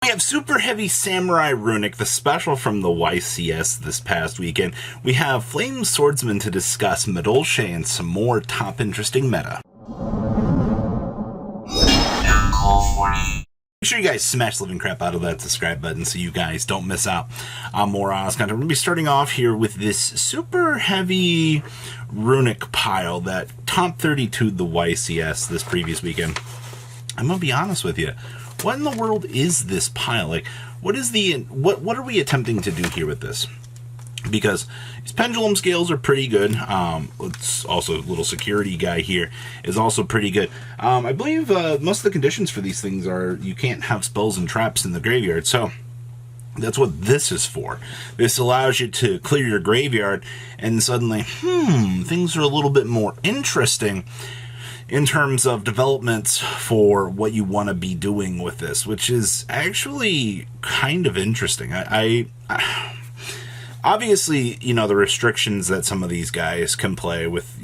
We have Superheavy Samurai Runick, the special from the YCS this past weekend. We have Flame Swordsman to discuss, Madolche, and some more top interesting meta. Make sure you guys smash the living crap out of that subscribe button so you guys don't miss out on more honest content. We're going to be starting off here with this Superheavy Runick pile that top 32'd the YCS this previous weekend. I'm going to be honest with you. What in the world is this pile? Like, what are we attempting to do here with this? Because these pendulum scales are pretty good. It's also a little security guy here is also pretty good. I believe most of the conditions for these things are you can't have spells and traps in the graveyard. So that's what this is for. This allows you to clear your graveyard and suddenly, things are a little bit more interesting in terms of developments for what you want to be doing with this, which is actually kind of interesting. I obviously, the restrictions that some of these guys can play with,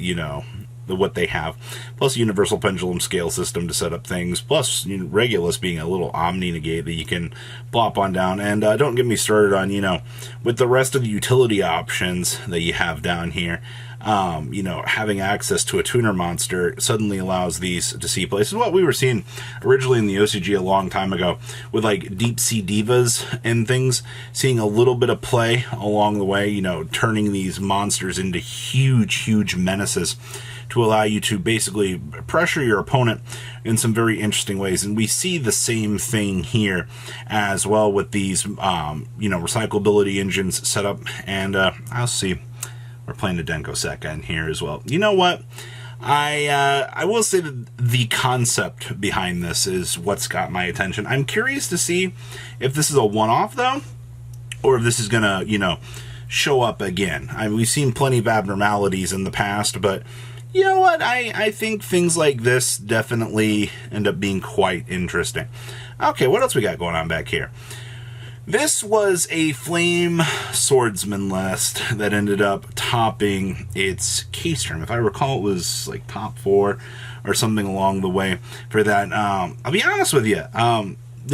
what they have, plus universal pendulum scale system to set up things, plus Regulus being a little omni negate that you can plop on down. And don't get me started on, with the rest of the utility options that you have down here. Having access to a tuner monster suddenly allows these to see places. What we were seeing originally in the OCG a long time ago with like deep sea divas and things, seeing a little bit of play along the way, turning these monsters into huge menaces to allow you to basically pressure your opponent in some very interesting ways. And we see the same thing here as well with these, recyclability engines set up. And I'll see. We're playing the Denko Sekka in here as well. You know what? I will say that the concept behind this is what's got my attention. I'm curious to see if this is a one-off, though, or if this is going to, show up again. We've seen plenty of abnormalities in the past, but you know what? I think things like this definitely end up being quite interesting. Okay, what else we got going on back here? This was a Flame Swordsman list that ended up topping its case term. If I recall, it was like top 4 or something along the way for that. I'll be honest with you.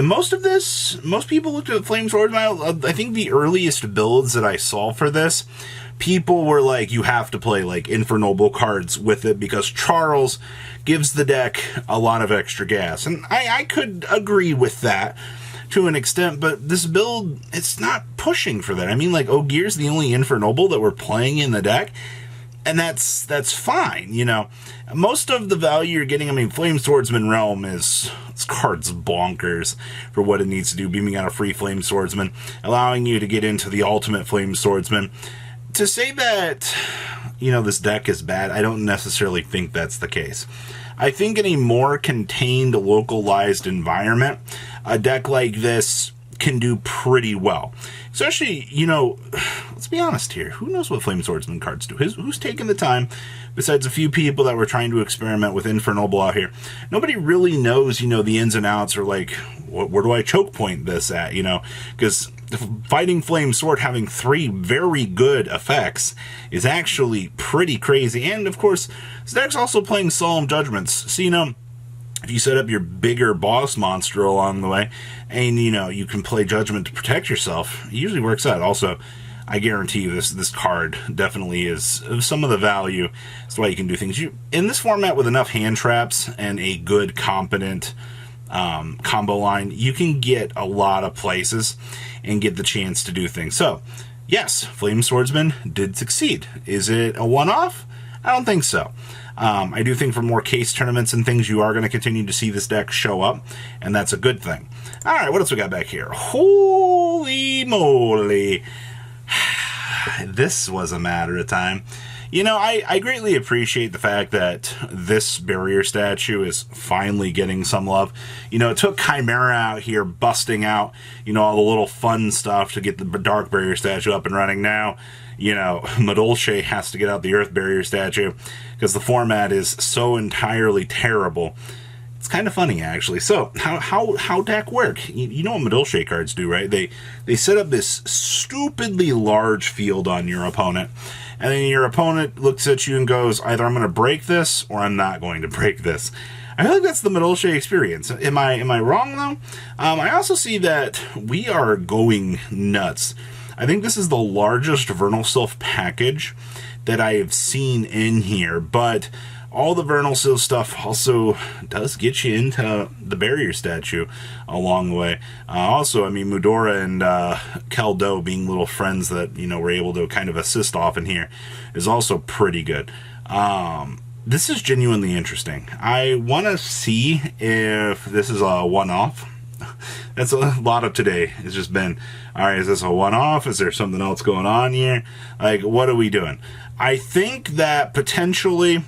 Most people looked at Flame Swordsman. I think the earliest builds that I saw for this, people were like, you have to play like Infernoble cards with it because Charles gives the deck a lot of extra gas. And I could agree with that to an extent, but this build, it's not pushing for that. I mean, like, Ogier's the only Infernoble that we're playing in the deck, and that's fine, Most of the value you're getting, Flame Swordsman Realm this card's bonkers for what it needs to do, beaming out a free Flame Swordsman, allowing you to get into the ultimate Flame Swordsman. To say that, this deck is bad, I don't necessarily think that's the case. I think in a more contained, localized environment, a deck like this can do pretty well. Especially, let's be honest here. Who knows what Flame Swordsman cards do? Who's taking the time, besides a few people that were trying to experiment with Infernoble out here? Nobody really knows, the ins and outs, or like, where do I choke point this at, Because fighting Flame Sword having 3 very good effects is actually pretty crazy. And, of course, this deck's also playing Solemn Judgments. So, if you set up your bigger boss monster along the way, and, you can play Judgment to protect yourself, it usually works out. Also, I guarantee you this card definitely is some of the value. That's why you can do things. In this format with enough hand traps and a good, competent combo line, you can get a lot of places and get the chance to do things. So, yes, Flame Swordsman did succeed. Is it a one-off? I don't think so. I do think for more case tournaments and things, you are going to continue to see this deck show up, and that's a good thing. All right, what else we got back here? Holy moly. This was a matter of time. I greatly appreciate the fact that this barrier statue is finally getting some love. It took Chimera out here busting out, all the little fun stuff to get the dark barrier statue up and running. Now, Madolche has to get out the earth barrier statue because the format is so entirely terrible. It's kind of funny, actually. So, how deck work? You know what Madolche cards do, right? They set up this stupidly large field on your opponent, and then your opponent looks at you and goes, either I'm going to break this or I'm not going to break this. I feel like that's the Madolche experience. Am I wrong, though? I also see that we are going nuts. I think this is the largest Vernal Sylph package that I have seen in here, but all the Vernal Sylph stuff also does get you into the barrier statue along the way. Also, I mean, Mudora and Keldo being little friends that, you know, we're able to kind of assist off in here is also pretty good. This is genuinely interesting. I want to see if this is a one-off. That's a lot of today. It's just been, all right, is this a one-off? Is there something else going on here? Like, what are we doing? I think that potentially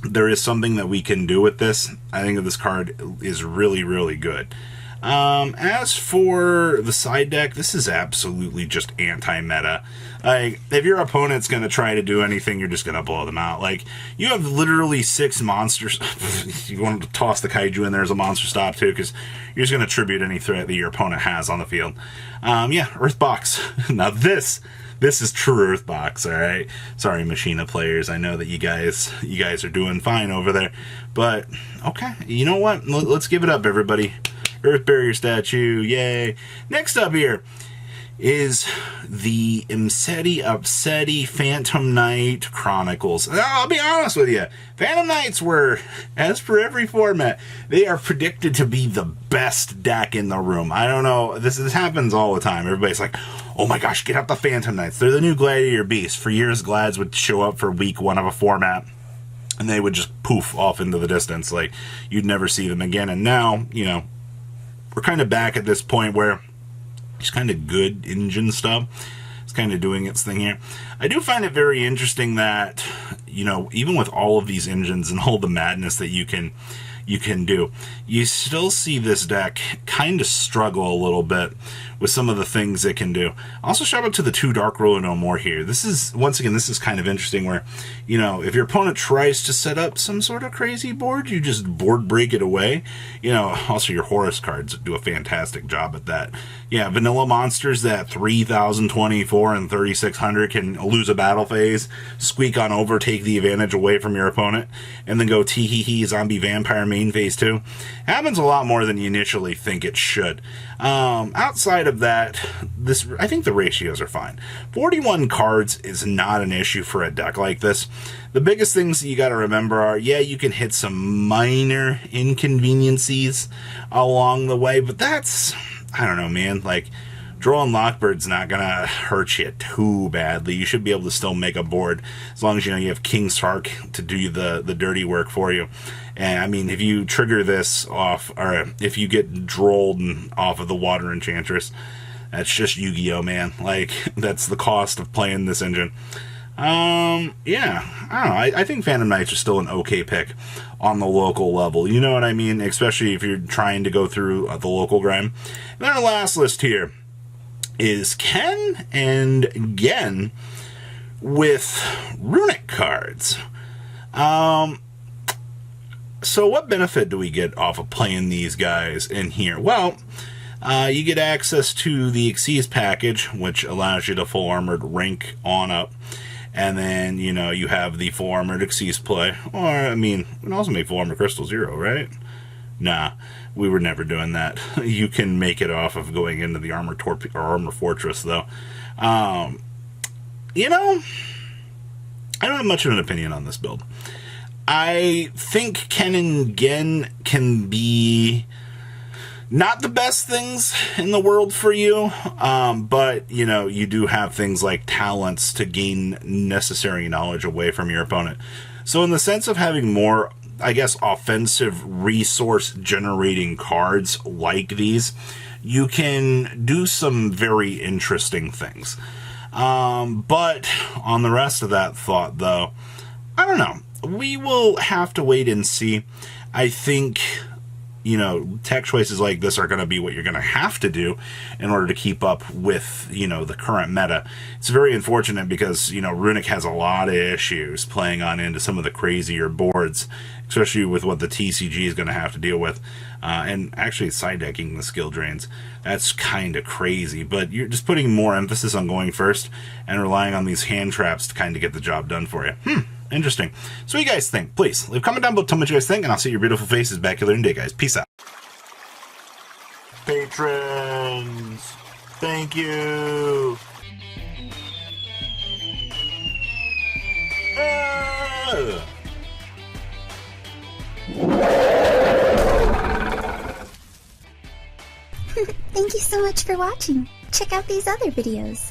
there is something that we can do with this. I think that this card is really, really good. As for the side deck, this is absolutely just anti-meta. Like, if your opponent's going to try to do anything, you're just going to blow them out. Like, you have literally 6 monsters. You want to toss the kaiju in there as a monster stop, too, because you're just going to tribute any threat that your opponent has on the field. Yeah, Earthbox. Now this is true Earthbox, all right? Sorry, Machina players. I know that you guys are doing fine over there. But, okay, you know what? Let's give it up, everybody. Earth Barrier statue, yay. Next up here is the Imseti Upseti Phantom Knight Chronicles. Now, I'll be honest with you, Phantom Knights were, as per every format, they are predicted to be the best deck in the room. I don't know, this happens all the time. Everybody's like, oh my gosh, get out the Phantom Knights. They're the new Gladiator Beast. For years, Glads would show up for week 1 of a format, and they would just poof off into the distance. Like, you'd never see them again. And now, you know, we're kind of back at this point where it's kind of good engine stuff. It's kind of doing its thing here. I do find it very interesting that, you know, even with all of these engines and all the madness that you can do, you still see this deck kind of struggle a little bit with some of the things it can do. Also, shout out to the 2 Dark Ruler No More here. This is, once again, this is kind of interesting where, you know, if your opponent tries to set up some sort of crazy board, you just board break it away. You know, also your Horus cards do a fantastic job at that. Yeah, vanilla monsters that 3024 and 3600 can lose a battle phase, squeak on over, take the advantage away from your opponent, and then go tee-hee-hee zombie vampire main phase 2. Happens a lot more than you initially think it should. Outside of that, I think the ratios are fine. 41 cards is not an issue for a deck like this. The biggest things that you got to remember are, yeah, you can hit some minor inconveniences along the way, but that's, I don't know, man, like, Droll and Lockbird's not going to hurt you too badly. You should be able to still make a board as long as you know you have King Sark to do the dirty work for you. And, I mean, if you trigger this off, or if you get drolled off of the Water Enchantress, that's just Yu-Gi-Oh, man. Like, that's the cost of playing this engine. Yeah, I don't know. I think Phantom Knights are still an okay pick on the local level. You know what I mean? Especially if you're trying to go through the local grind. And then our last list here is Ken and Gen with Runick cards. So what benefit do we get off of playing these guys in here? Well, you get access to the Xyz package, which allows you to full armored rank on up. And then, you know, you have the full armored Xyz play. Or, I mean, we can also make full armored Crystal Zero, right? Nah, we were never doing that. You can make it off of going into the Armor Fortress, though. You know, I don't have much of an opinion on this build. I think Ken and Gen can be not the best things in the world for you, but, you know, you do have things like talents to gain necessary knowledge away from your opponent. So in the sense of having more, I guess, offensive resource generating cards like these, you can do some very interesting things. But on the rest of that thought, though, I don't know. We will have to wait and see. I think, you know, tech choices like this are going to be what you're going to have to do in order to keep up with, you know, the current meta. It's very unfortunate because, you know, Runick has a lot of issues playing on into some of the crazier boards, especially with what the TCG is going to have to deal with. And actually side decking the skill drains. That's kind of crazy, but you're just putting more emphasis on going first and relying on these hand traps to kind of get the job done for you. Interesting. So what do you guys think? Please, leave a comment down below, tell me what you guys think, and I'll see your beautiful faces back here later in the day, guys. Peace out. Patrons, thank you. Thank you so much for watching. Check out these other videos.